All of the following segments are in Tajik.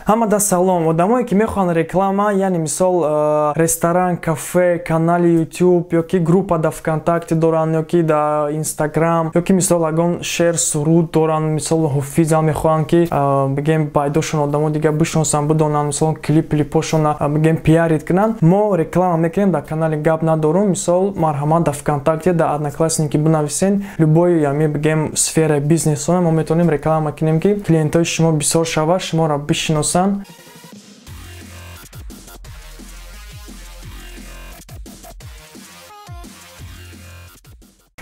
Ҳамада салом. Одамое ки мехоҳанд реклама, яъне мисол ресторан, кафе, канали YouTube ёки группа да ВКонтакте доранд ёки да Инстаграм ёки мисол ягон шеър суруд доранд, мисол ҳофиза мехоҳанд ки бигем пайдошон одамо дига бишносанд, бидонанд, мисол клипошона бигем пиарит кунанд. Мо реклама мекунем дар канали гап надорум, мисол марҳамат да ВКонтакте, да Одноклассники бинависен, любой ями бигем сфераи бизнесона мо метавонем реклама кунем ки клиентои шумо бисёр шавад, шуморо бишиносанд.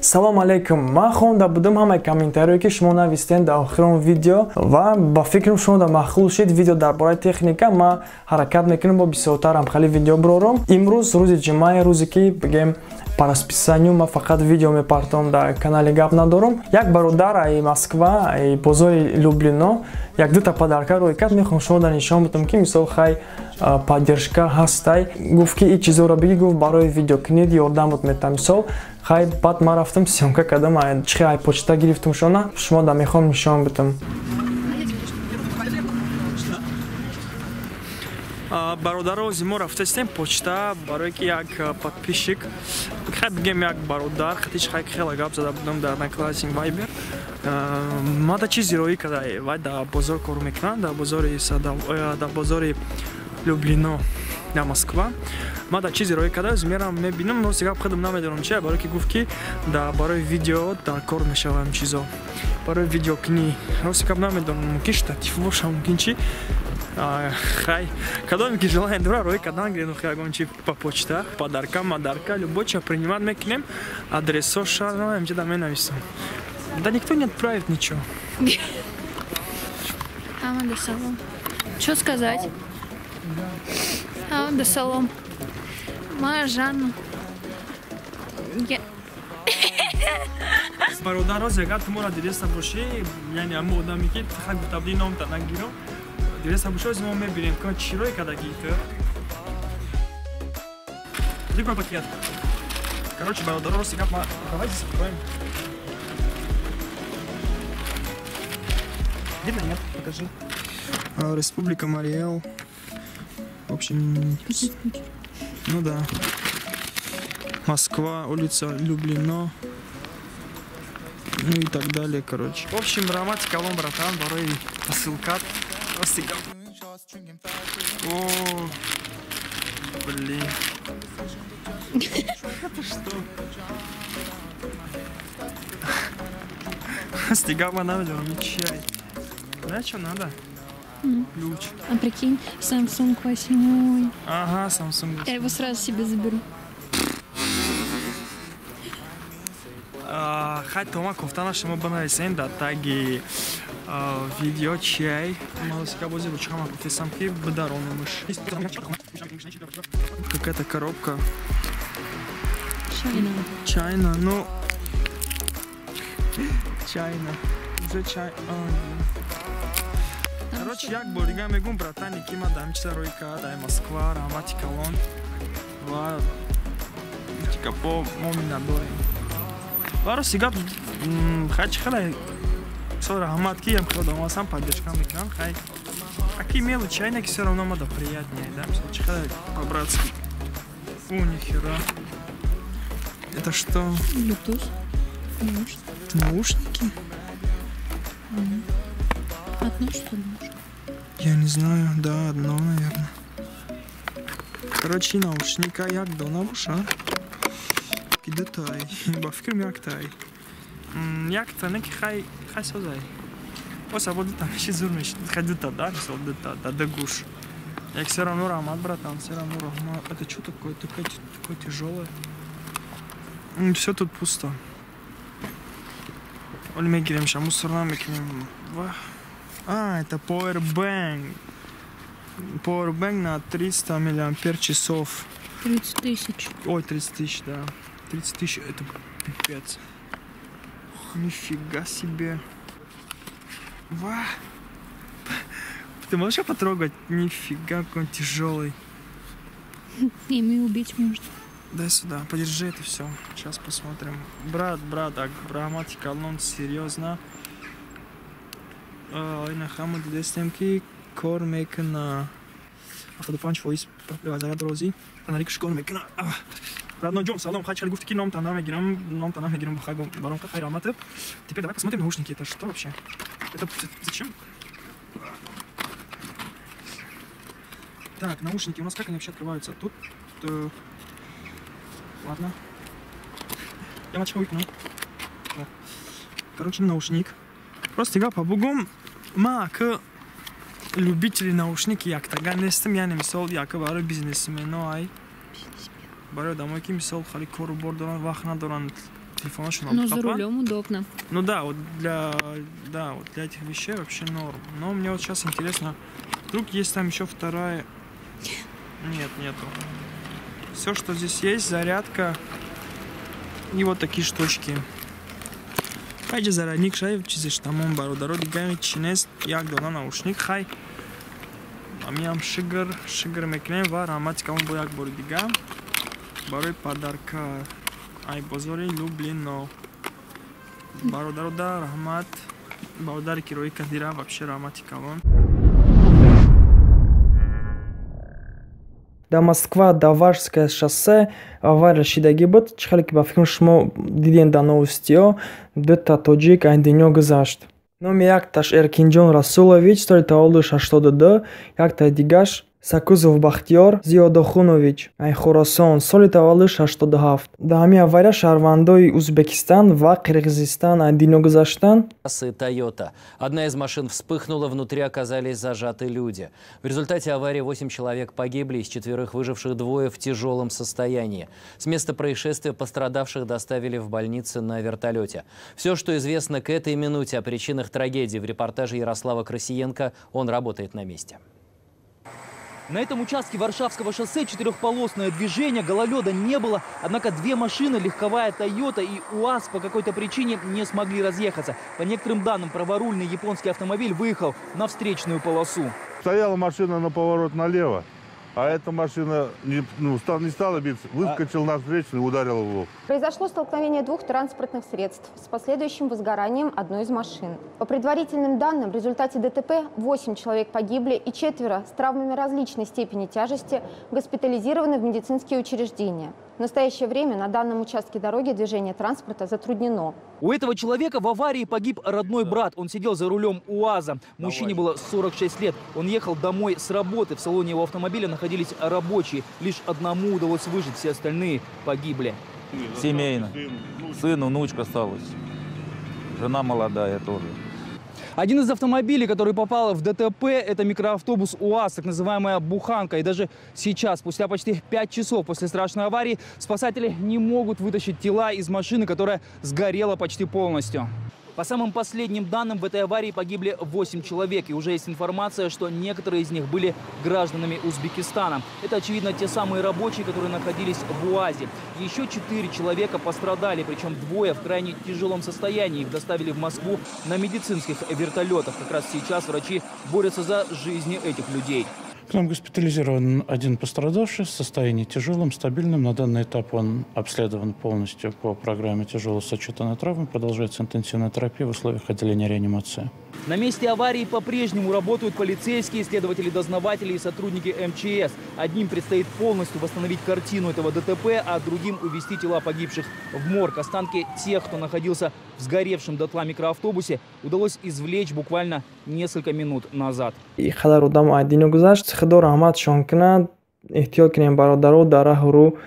Салом алейкум. Ман хонда будам ҳамаи комментариё ки шумо навистен дар охири видео ва ба фикрам шумо да махлул шид видео дар бораи техника. Ман ҳаракат мекунам бо бисёртар амхали видео бирорам. Имрӯз рӯзи ҷумъаи, рӯзе ки бигем по расписанию ман фақат видео мепартовам дар канали гап надорум. Як бародар ай Москва, ай бозори Люблино, як дута падарка рӯй кард. Мехоҳам шумо да нишон бидам ки мисол хай поддержка ҳастай. Гуфт ки ин чизоро биги, гуфт барои видеокунид ёрдамот метам. Мисол хай баъд ман рафтам сёмка кардам, чихи ай почта гирифтам шона, шумо да мехоҳам нишон бидам. Бародаро зимо рафтастем почта барои ки як подписчик, хай бигем як бародар, хатиш хай хела гап зада будам дар Одноклассник Вайбер. Ма да чизи роӣ када вай да бозор кор мекунам, дар бозори Люблино, дар Москва. Ма да чизи роӣ када зимерам мебинам, но сега худам намедонам чия, барои ки гуфт ки да барои видео дар кор мешавам чизо. Барои видеокунӣ, но сега намедонам, мумкин штатив боша, мумкин чи. Хай, кадоме ки желание дора, рои кадан гирем ягон чи по почта, подарка, мадарка, любой ча принимать мекунем, адресоша, МЧ да менависам. Да никто не отправит ничего. Аманда салом. Что сказать? Аманда салом. Моя Жанна. Бародаро зегар тумора диреса боши, яъне аммо одаме ки хай табди номта нагирам. Диреса боши зимо мебинем ки чӣ рои када гитар. Дикон пакет. Короче, бародаро сега давайте закроем. Видно, нет? Покажи. Республика Мариэл. В общем, ну да. Москва, улица Люблино. Ну и так далее, короче. В общем, рамати калон, братан, барой посылкат. О, блин. Это что? Стигама наведем, чай. Да, что надо? Ключ. А прикинь, Samsung 8. Ага, Samsung 8. Я его сразу себе заберу. Хай тома кофтана шумо банависен дар таги видео чай. Ман сега бози ручкама гуфтам ки бидаронамш. Какая-то коробка. Чайна, ну чайна. Уже чай. Короче, як бор дига мегум братани ки ман дамчиса рои кард ай Москва, рамати калон ва тика по моми надорем. Баро сега хай чихелай со раҳмат ки ям ходам сам поддержка мекунам. Хай аки мелу чайна ки всё равно мада приятнее, да? Чихелай по-братски. О, нихера. Это что? Bluetooth. Наушники? Одно что ли? Я не знаю, да, одно, наверное. Короче, наушника як до набуша. Кидетай, ба фикрам яктай. Якта неки хай созай. Оса бо дута меши зур меши. Хай дута, да, мисол дута, да дегуш. Як все равно рамат, братан, все равно рамат. Это что такое? Такое тяжелое. Все тут пусто. Оли мегирем ша мусорна мекинем. А, это powerbank. Powerbank на 300 мАч. 30 тысяч. Ой, 30 тысяч, да. 30 тысяч, это пипец. Нифига себе. Ва. Ты можешь его потрогать? Нифига, какой он тяжелый. Ими убить можно. Дай сюда, подержи это все. Сейчас посмотрим. Брат, грамматика, он серьезно. Ина хамад дестем ки کار میکنه 75 فایز وزارت روزی تناری کش کار میکنه رادنا جون سلام خیلی گفتی که نام تنها میگیرم بخوای برام خیلی رحمت теперь давай посмотрим наушники это что вообще это зачем так наушники у нас как они вообще открываются тут ладно я мачка выкину короче наушник просто я по-бугум мак любители наушники яктага нестим яъне мисол яка барои бизнесмено ай барои одамое ки мисол хали кору бор доранд вақт надоранд телефонашон Ну, за рулем удобно. Ну да, вот для этих вещей вообще норм. Но мне вот сейчас интересно, вдруг есть там еще вторая. Нет, нету. Все, что здесь есть, зарядка и вот такие штучки. Хайде зарядник, шай чизиш тамон бародаро дигами чинест як дона наушник хай. Амиам шигр мекнем ва раматикамон бо як бори дига. Барои подарка ай бозори Люблино. Бародаро да рахмат. Бародари кирои кадира вообще раматикамон. До Москва, до Варшское шоссе, авария шидаги бут, чихалики ба фикрм шумо диден да новостио, дата тоҷик айндинё гузашт. Номи якташ Эркинҷон Расулович, соли таваллуд 82, якта дигаш Сакузов Бахтиёр Зиёдохунович, ай Хорасон, соли таваллуд 67. Да ҳамин авария шаҳрвандои Узбекистан ва Қирғизистан айндинё гузаштанд. Toyota. Одна из машин вспыхнула, внутри оказались зажаты люди. В результате аварии 8 человек погибли, из 4 выживших 2 в тяжелом состоянии. С места происшествия пострадавших доставили в больницы на вертолете. Все, что известно к этой минуте о причинах трагедии, в репортаже Ярослава Красиенко. Он работает на месте. На этом участке Варшавского шоссе четырехполосное движение, гололеда не было. Однако 2 машины, легковая Toyota и УАЗ, по какой-то причине не смогли разъехаться. По некоторым данным, праворульный японский автомобиль выехал на встречную полосу. Стояла машина на поворот налево, а эта машина не стала биться, выскочил на встречную и ударил в лоб. Произошло столкновение 2 транспортных средств с последующим возгоранием одной из машин. По предварительным данным, в результате ДТП 8 человек погибли и 4 с травмами различной степени тяжести госпитализированы в медицинские учреждения. В настоящее время на данном участке дороги движение транспорта затруднено. У этого человека в аварии погиб родной брат. Он сидел за рулем УАЗа. Мужчине было 46 лет. Он ехал домой с работы. В салоне его автомобиля находились рабочие. Лишь одному удалось выжить, все остальные погибли. Семейно. Сын, внучка осталась. Жена молодая тоже. Один из автомобилей, который попал в ДТП, это микроавтобус УАЗ, так называемая буханка. И даже сейчас, спустя почти 5 часов после страшной аварии, спасатели не могут вытащить тела из машины, которая сгорела почти полностью. По самым последним данным, в этой аварии погибли 8 человек. И уже есть информация, что некоторые из них были гражданами Узбекистана. Это, очевидно, те самые рабочие, которые находились в УАЗе. Еще 4 человека пострадали, причем 2 в крайне тяжелом состоянии. Их доставили в Москву на медицинских вертолетах. Как раз сейчас врачи борются за жизни этих людей. К нам госпитализирован один пострадавший в состоянии тяжелом, стабильном. На данный этап он обследован полностью по программе тяжелой сочетанной травмы. Продолжается интенсивная терапия в условиях отделения реанимации. На месте аварии по-прежнему работают полицейские, следователи-дознаватели и сотрудники МЧС. Одним предстоит полностью восстановить картину этого ДТП, а другим увезти тела погибших в морг. Останки тех, кто находился в сгоревшем дотла микроавтобусе, удалось извлечь буквально несколько минут назад. Худо раҳматшон кунад, эҳтиёт кунем бародаро дар раҳру.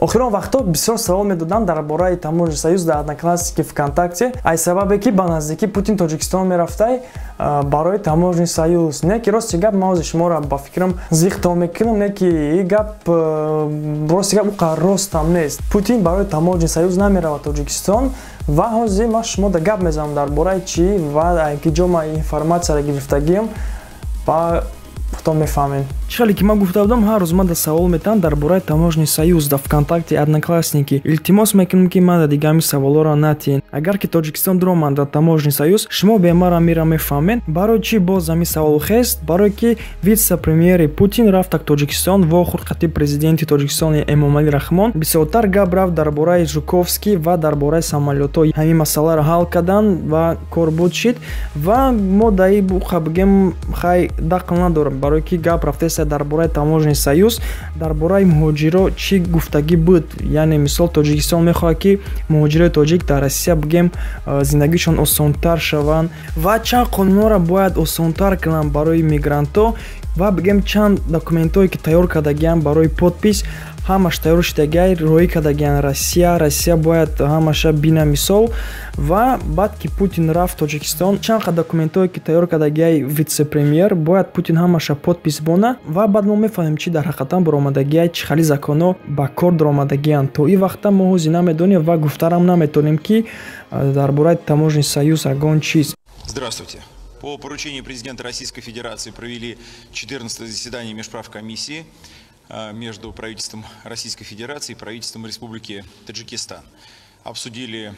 охирон вақтҳо бисёр савол медоданд дар бораи таможни союз дар одноклассники вконтакте. Ай сабабе ки ба наздикӣ Путин Тоҷикистон мерафтай барои таможни союз. Не ки рости гап ман ози шуморо ба фикрам зихтом мекунам, не ки и гап рости гап уқа ростам нест. Путин барои таможни союз намеравад Тоҷикистон ва ҳозир ман шумо да гап мезанам дар бораи чӣ ва ки ҷо ман информатсияро гирифтагиам ва вақтон мефаҳмем. Чӣ хеле ки ман гуфта будам, ҳар рӯз ман савол метавонам дар бораи таможни союз дар ВКонтакте одноклассники. Илтимос мекунам ки ман дига ҳамин саволҳоро натиҳен. Агар ки Тоҷикистон дуромад дар таможни союз, шумо бемара мира мефаҳмед. Барои чӣ боз ҳамин савол хест? Барои ки витсе-премьери Путин рафт дар Тоҷикистон ва охир хатиб президенти Тоҷикистон Эмомали Рахмон бисёртар гап рафт дар бораи Жуковский ва дар бораи самолётҳо. Ҳамин масъаларо ҳал кардан ва кор буд шид ва мо даи буха бигем хай дақл надорам. Барои ки гап рафтеса дар бораи таможни союз, дар бораи муҳоҷиро чӣ гуфтагӣ буд? Яъне мисол Тоҷикистон мехоҳад ки муҳоҷирои тоҷик дар Россия бигем зиндагишон осонтар шаванд ва чанд қонунҳоро бояд осонтар кунанд барои мигрантҳо ва бигем чанд документҳое ки тайёр кардагианд барои подпис ҳамаш тайёр шудагиай роӣ кардагианд Россия бояд ҳамаша бина мисол ва баъд ки Путин рафт Тоҷикистон чанд документҳое ки тайёр кардагиай витсе-премьер бояд Путин ҳамаша подпис бона ва баъд мо мефаҳмем чи дар ҳақиқатан баромадагиай чӣ хели законҳо ба кор даромадагианд. То ин вақта мо ҳозир намедонем ва гуфтарам наметонем ки дар бораи таможни союз ягон чиз. Здравствуйте. По поручению президента Российской Федерации провели 14-е заседание межправкомиссии между правительством Российской Федерации и правительством Республики Таджикистан. Обсудили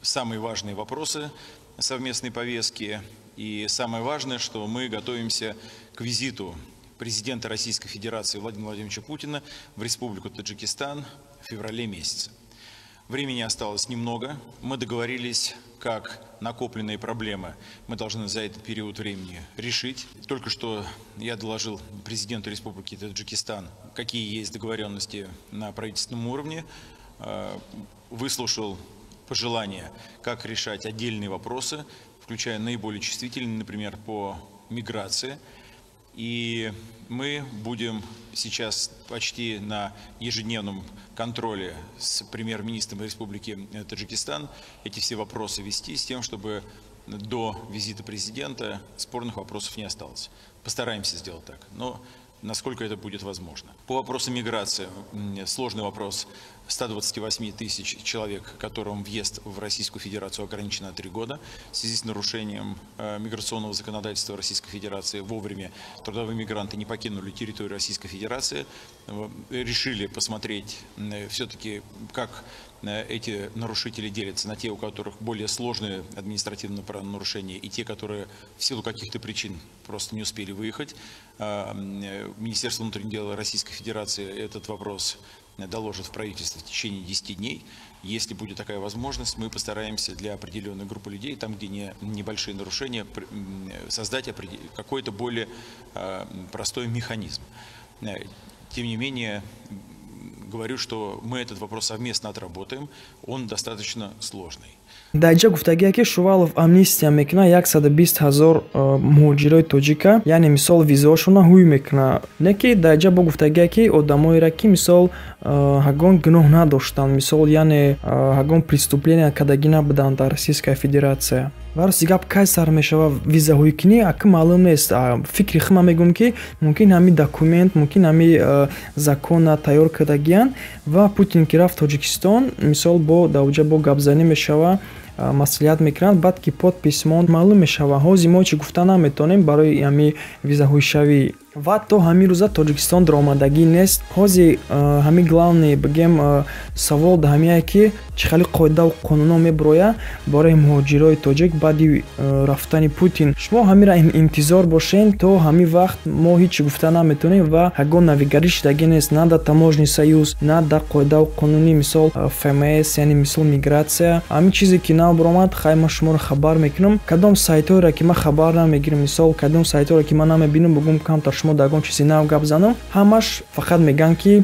самые важные вопросы совместной повестки. И самое важное, что мы готовимся к визиту президента Российской Федерации Владимира Владимировича Путина в Республику Таджикистан в феврале месяце. Времени осталось немного. Мы договорились, как накопленные проблемы мы должны за этот период времени решить. Только что я доложил президенту Республики Таджикистан, какие есть договоренности на правительственном уровне, выслушал пожелания, как решать отдельные вопросы, включая наиболее чувствительные, например, по миграции. И мы будем сейчас почти на ежедневном контроле с премьер-министром Республики Таджикистан эти все вопросы вести с тем, чтобы до визита президента спорных вопросов не осталось. Постараемся сделать так, но насколько это будет возможно. По вопросу миграции, сложный вопрос. 128 тысяч человек, которым въезд в Российскую Федерацию ограничен на 3 года. В связи с нарушением миграционного законодательства Российской Федерации вовремя трудовые мигранты не покинули территорию Российской Федерации. Решили посмотреть все-таки, как эти нарушители делятся на те, у которых более сложные административные правонарушения, и те, которые в силу каких-то причин просто не успели выехать. Министерство внутренних дел Российской Федерации этот вопрос доложит в правительство в течение 10 дней. Если будет такая возможность, мы постараемся для определенной группы людей, там, где небольшие нарушения, создать какой-то более простой механизм. Тем не менее, говорю, что мы этот вопрос совместно отработаем, он достаточно сложный. дар ҷо гуфтагие ки Шувалов амнистия мекуна 120 000 муҳоҷирои тоҷика, яъне мисол визаошона ҳуй мекуна. Не ки дар ҷо бо гуфтагие ки одамоеро ки мисол ҳагон гуноҳ надоштанд, мисол яъне ҳагон преступления кардагӣ набуданд дар Российская Федерация. ва рости гап кай сар мешава визаҳоикунӣ аки маълум нест. Фикри хима мегӯм ки мумкин ҳами документ, мумкин ҳами закона тайёр кардагиянд ва Путин ки рафт Тоҷикистон мисол бо дар бо гапзанӣ мешава, маслиҳат мекунанд, баъд ки подпис монд маълум мешава. ҳозир мо чӣ гуфта наметонем барои ҳами визаҳоишавӣ. ва то ҳамин рӯза Тоҷикистон даромадагӣ нест. ҳозир ҳами главный бигем савол дар ҳамие ки чӣ хели қоидаву қонунҳо мебарояд барои муҳоҷирои тоҷик баъди рафтани Путин. шумо ҳамира интизор бошед, то ҳамин вақт мо ҳеҷ гуфта наметонем ва ягон навигарӣ шудагӣ нест на дар таможни союз, на дар қоидаву қонуни мисол ФМС, яъне мисол миграция. ҳамин чизе ки нав баромад хай ман шуморо хабар мекунам. Кадом сайтҳоеро ки ман хабар намегирам, мисол кадом сайтҳоеро ки ман намебинам, бугум камтар шумо дар ягон чизи нав гап занам, ҳамаш фақат мегӯянд ки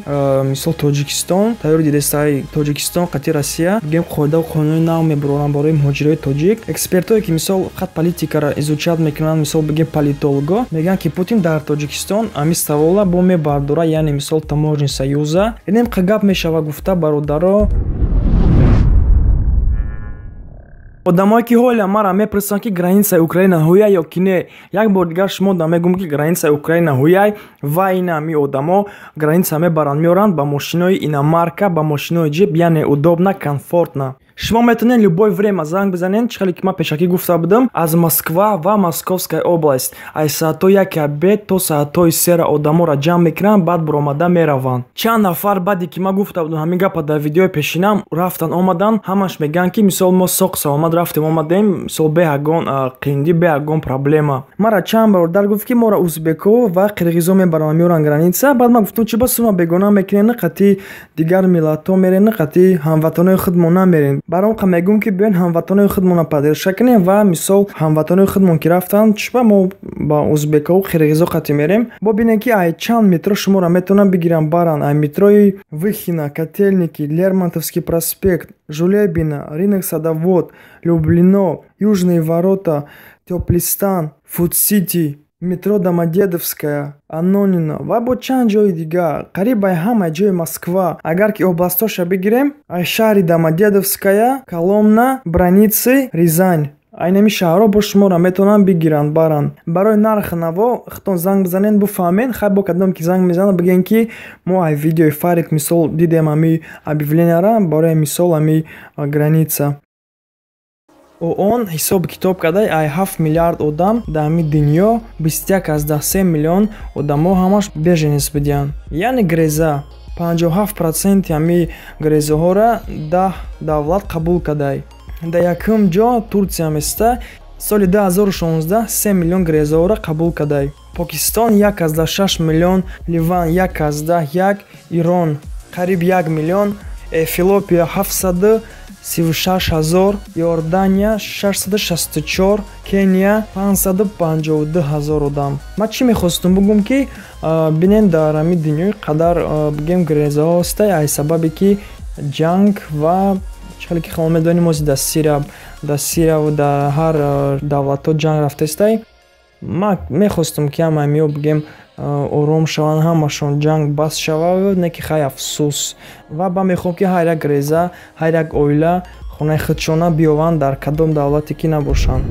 мисол Тоҷикистон тайёри дидестаи Тоҷикистон қати Россия бигем қоидаву қонуни нав мебароранд барои муҳоҷирои тоҷик. Экспертое ки мисол фақат политикаро изучат мекунанд, мисол бигем политолого, мегӯянд ки Путин дар Тоҷикистон ҳамин савола бо мебардорад, яъне мисол таможни союза. Инем қа гап мешава гуфта бародаро. одамое ки ҳоля мара мепурсанд ки границаи Украина ҳуяй ё ки не. як бор дигар шумо да мегӯм ки границаи Украина ҳуяй ва ина ҳами одамо граница мебаранд меоранд ба мошинои иномарка, ба мошинои ҷип, яъне удобна, комфортна. шумо метавонед любое время занг бизанед, чӣ хеле ки ман пешакӣ гуфта будам, аз Москва ва Московская область аз соатҳои 1 обед то соатҳои 3 одаморо ҷамъ мекунанд, баъд буромада мераванд. Чанд нафар баъде ки ман гуфта будам ҳамин гапа дар видеои пешинам рафтан омадан, ҳамаш мегӯянд ки мисол мо соқ саломат рафтем омадем, мисол бе ягон қиндӣ, бе ягон проблема. Мара чанд бародар гуфт ки мора узбеко ва қирғизо мебаранд меоранд граница. Баъд ман гуфтам чӣ бас шумо бегона мекунед, нақати дигар миллатҳо меред, нақати ҳамватанои худмон намеред. Баром қа мегӯям ки биёед ҳамватанои худмонро падрша кунем ва мисол ҳамватанои худмон ки рафтанд чӯба мо ба узбекову қирғизо қати мерем. Бо бинед ки ай чанд метро шуморо метавонанд бигиранд баранд. Ай метрои Выхина, Котельники, Лермонтовский проспект, Жулебино, рынок Садовод, Люблино, Южные ворота, Теплистан, Фуд-Сити, метро Домодедовская, Анонина ва бо чанд ҷои дигар. Қариб ай ҳама ҷои Москва. Агар ки областоша бигирем, ай шаҳри Домодедовская, Коломна, Браницы, Рязань. Айнами шаҳрҳо бо шуморо метавонанд бигиранд баранд. Барои нархи наво худтон занг бизанед буфаҳмед. Хай бо кадом ки занг мезанад бигӯед ки мо ай видеои фарқ мисол дидем ами объявленияро барои мисол ами граница. Он ҳисоб китоб кардай ай 7 миллиард одам дар ҳами дунё 21,3 миллион одамо ҳамаш беженец будиянд. Яъне греза 57% ҳами грезаҳоро 10 давлат қабул кардай. Дар якум ҷо Турсия места соли 2016 3 миллион грезаҳоро қабул кардай. Покистон 1,6 миллион, Ливан 1,1, Ирон қариб 1 миллион, Эфиопия 736 000, Иордания 664, Кения 552 000 одам. Ман чӣ мехостум бигӯям ки бинен дар ҳами дунёи қадар бигем грезаҳо ҳастай ай сабабе ки ҷанг ва чӣ хеле ки хело медонем мози дар Сирия ва дар ҳар давлатҳо ҷанг рафтаистай. Ман мехостум ки ҳама ҳамиҳо бигем ором шаванд, ҳамашон ҷанг бас шавад, не ки хай афсӯс. Ва ба мехоҳам ки ҳар як греза, ҳар як оила хонаи худшона биёванд дар кадом давлате ки набошанд.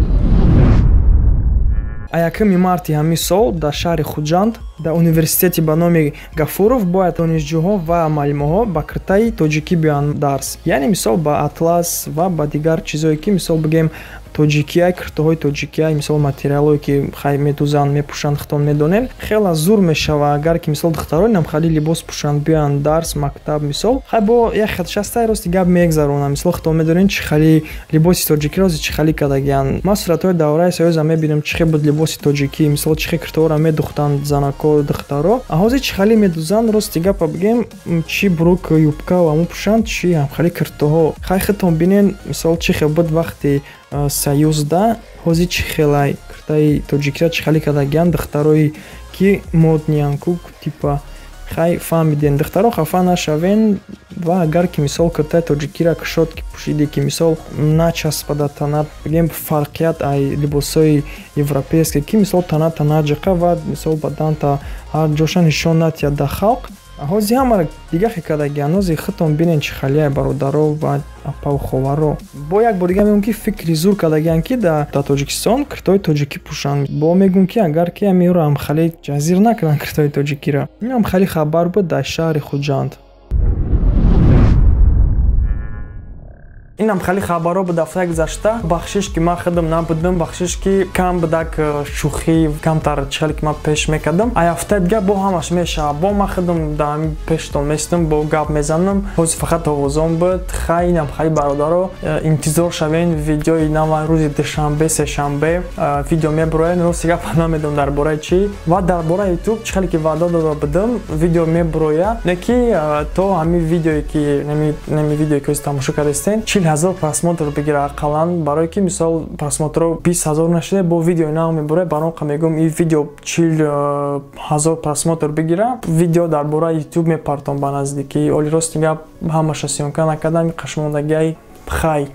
Якуми марти ҳамин сол дар шаҳри Хуҷанд дар университети ба номи Гафуров бояд донишҷӯҳо ва маълимоҳо ба киртаи тоҷикӣ биёянд дарс. Яъне мисол ба атлас ва ба дигар чизое ки мисол бигем тоҷикия, киртоҳои тоҷикия, мисол материалое ки хай медузанд, мепӯшанд, хитон медонед. Хеле зур мешава агар ки мисол духтарони намхали либос пӯшанд биёянд дарс, мактаб мисол. Хай бо як хатшастай рости гап мегзаронам. Мисол хитон медонед чӣ хели либоси тоҷикиро чӣ хели кардагиянд. Ман суратҳои давраи союза мебинам чӣ хел буд либоси тоҷикӣ, мисол чӣ хел киртоҳоро медухтанд занако, духтаро. Ҳозир чӣ хели медузанд рости гапа бигем чӣ бурук юбка ва му пӯшанд, чӣ ҳамхали киртоҳо. Хай хитон бинен мисол чӣ хел буд вақти Союзда ҳозир чӣ хелай киртаи тоҷикиро чӣ хели кардагиянд духтарои ки модниянд ку типа. Хай фаҳмидем духтаро хафа нашавен ва агар ки мисол киртаи тоҷикиро кушод ки пӯшиде ки мисол начаспада танат бигем фарқият ай либосои европейské ки мисол танат наҷақа ва мисол баданта ҳар ҷоша нишон натиҳад дар халқ. Ҳозир ҳамаро дига хекардагиянд. Ҳозир хитон бинен чӣ хели ай бародаро ва апаву ховаро. Бо як бор дига мегӯям ки фикри зур кардагиянд ки дар Тоҷикистон киртои тоҷикӣ пӯшанд. Бо мегӯям ки агар ки ҳамиро ҳамхали ҷазир накунанд киртои тоҷикиро. Ин ҳамхали хабар буд дар шаҳри Хуҷанд. Инам хали хабаро ба дафтаи гузашта бахшиш ки ман худам набудам, бахшиш ки кам будак шӯхӣ камтар чӣ хеле ки ман пеш мекардам. Ай ҳафтаи дига бо ҳамаш мешавад. Бо ман худам дар пештон местам бо гап мезанам. Ҳозир фақат овозон буд. Хай инам хай бародаро интизор шавен видеои нава рӯзи душанбе, сешанбе видео мебарояд. Рости гап намедонам дар бораи чӣ ва дар бораи ютуб чӣ хеле ки ваъда дода будам видео мебарояд. Не ки то ҳамин видеое ки нами видеое ки тамошо кардастен 40,000 просмотр бигира ақаллан барое ки мисол просмотрро 20,000 нашиде бо видеои нав мебарояд. Баром қа мегӯям ин видео 40,000 просмотр бигира видео дар бораи ютуб мепартон ба наздикӣ. Оли рости гап ҳамаша сёнка накардам. қашмондагиай хай.